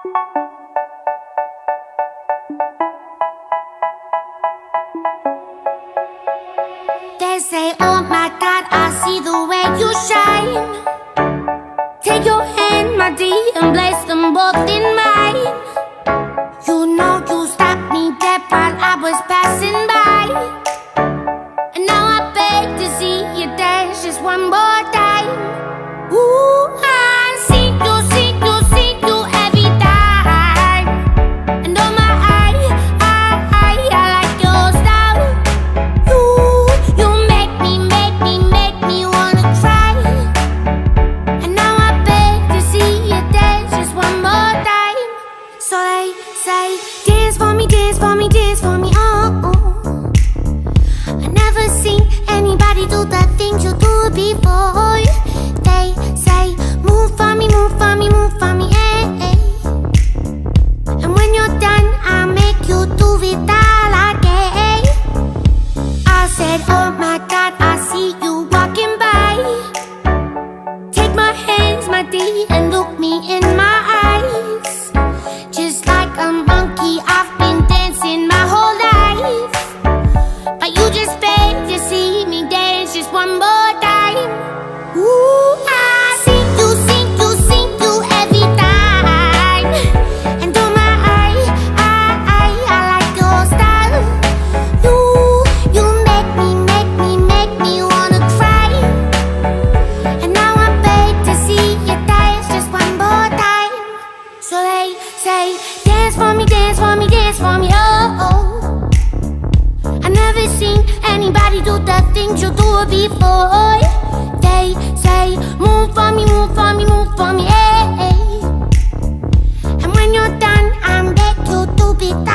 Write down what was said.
They say, oh my God, I see the way you shine. Take your hand, my dear, and place them both in mine. You know you stopped me dead while I was passing by. And now I beg to see you dance just one more time. Ooh, I see you every time. And oh my, I like your style. You make me wanna cry. And now I beg to see you dance just one more time. So they say, dance for me, dance for me, dance for me, oh. I never seen anybody do the things you do before. They say, move for me, move for me, move for me, eh. And when you're done, I'll make you do it all again. I said, oh my God, I see you walking by. Take my hands, my dear, and look me in my eyes. Just like a monkey, I've been dancing my whole life. But you just beg to see me dance just one more time. Ooh, I see you every time. And oh my, I like your style. You make me wanna cry. And now I beg to see you dance just one more time. So they say, dance for me, dance for me, dance for me, oh. I never seen anybody do the things you do before. They say, move for me, move for me, move for me, eh. And when you're done, I'm back to do it.